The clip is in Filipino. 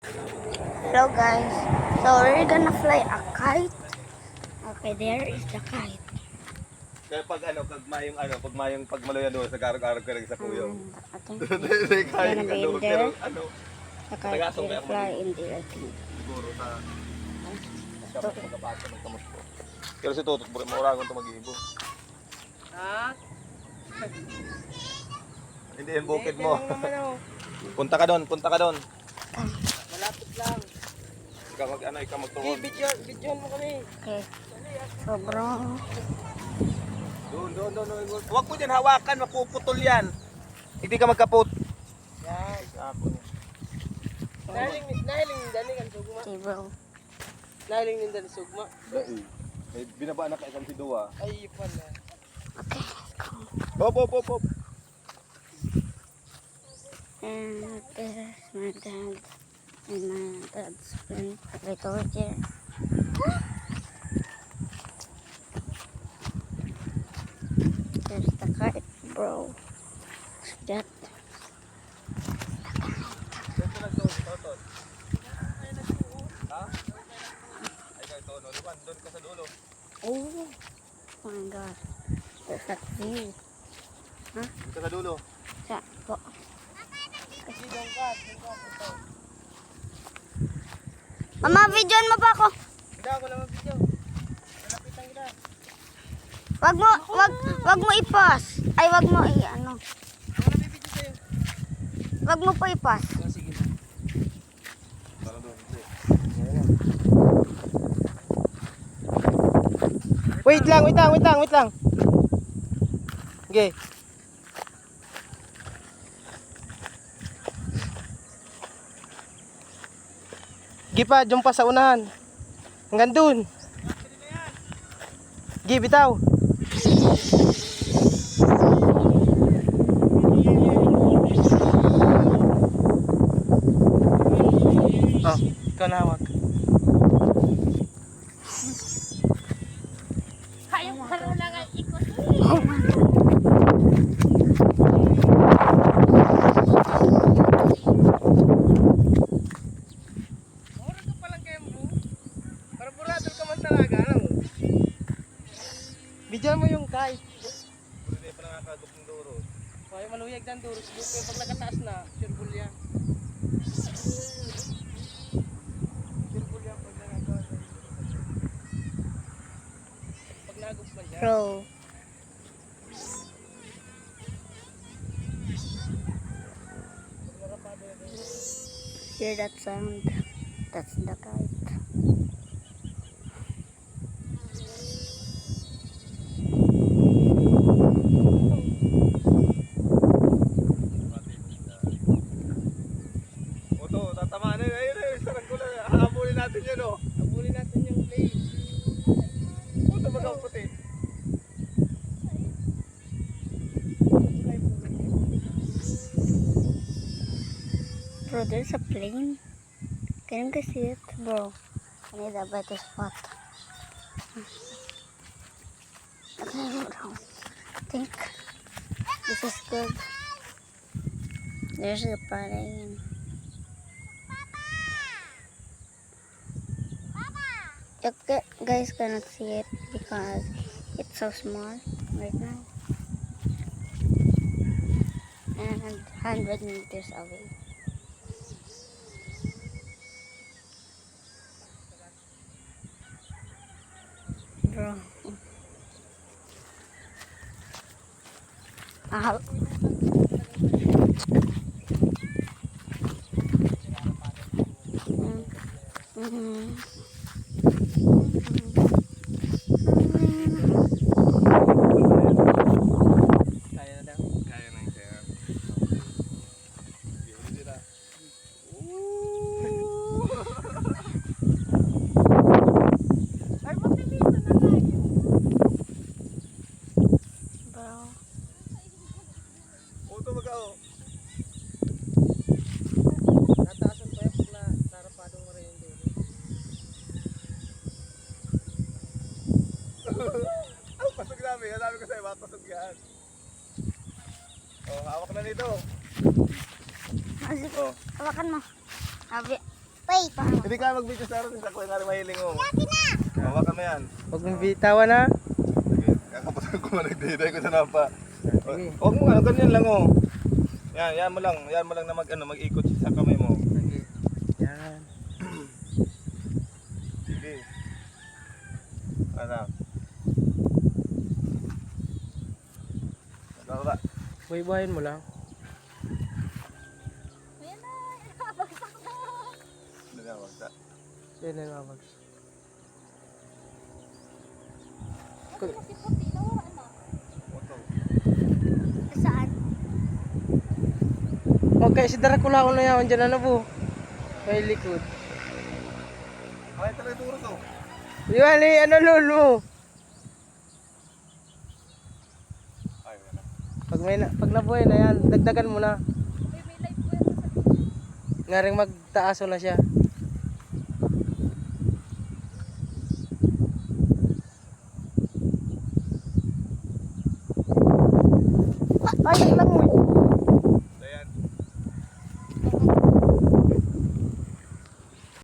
Hello guys. So we're gonna fly a kite. Okay, there is the kite. Kaya pag mayong pagmaluyan doon sa garag-garag ka lang sa kuyong. I think Hindi kaya gonna be in pero there. ano, The kite will fly in there, I think. siguro sa pagkapasok ng kamus ko. Pero si Tutot, mauragon ito mag-iibo. Ha? Hindi yung bukid mo. Naman ako. Punta ka doon. Malapit lang. Ikaw magtuon. Video mo kami. Okay. So bro, Doon. Huwag mo din hawakan, mapuputol yan. Hindi ka magkaput. Yan. Ako. Nahiling din dali kan sugma. okay bro. Nahiling din dali sugma. May binaba na kaisan si Dua. Ay, pala. Okay, let's go. Hop. And there's my dad and my dad's friend right over there. There's the kite, bro. That. Saan ka nagtuon, Tutot? Ha? Ay, kay Tono. Doon ka sa dulo. Oh my god. There's that view. Doon ka sa dulo. Sa po. Dong ka. Mama, videoan mo pa ako. Hindi ako lang video. Malapitan kita. Wag mo i-pause. Ay, wag mo ano. Ako na bibidyo sa'yo. Wag mo pa i-pause. Oh, sige na. Para doon. Wait lang. Okay. Gipa, dyan pa sa unahan. Hanggang dun. Gi, bitaw. Oh, ikaw na hawak. Oh my god. Mura ka palang kayo mo. Para buratul ka man talaga, alam mo. Bidyan mo yung kite. Hindi pa nakakagop ng duro. Kaya maluyag ng duro. Siguro pag nakataas na, sureball yan. Sureball yan pag nakataas. Pag nagop man yan. Bro. Hear that sound? That's the kite. Oto, tatama na. Ayun, sarang ko lang. Hahabulin natin yun, oh. Abulin natin yung play. Oto, magkaputi. Bro, there's a plane. Can you see it, bro? I need a better spot. Okay, bro. I think this is good. There's a plane. You guys cannot see it because it's so small right now. And 100 meters away. Bro. Ah. Kaya na daw. Kaya na yung kaya. Yun sila. Ay, magpipito na tayo. Bro. Oto, magkao. Nataasan pa yan pag narapadong mo rin yung dulo. Pasok namin. Ang dami ko sa'yo, baka pasok yan. Oh, hawak na nito. Sige, Oh. hawakan mo. Sabi. Wait. Hindi ka mag-video sa akin. Sakto nga rin mahiling mo. Hawakan mo yan. Huwag mong bitawan ha. Sige, kakapatang ko nagdiday ko sa napa. Sige. Huwag mo nga, ganyan lang oh. Yan mo lang na mag-ikot sa kamay mo. Sige. Yan. Sige. Ano? Baba. Buhay-buhayin mo lang. Ano nga, wagta. Yan na mabag. Moto. Saan? Okay, si Dracula ko na yan. Diyan na po. May likod. Ay, talaga turo to. Di ba ni ano lolo? Ay, wala. Pag nabuhay na yan, dagdagan mo na. Nga rin magtaaso na siya. Ay, lang mo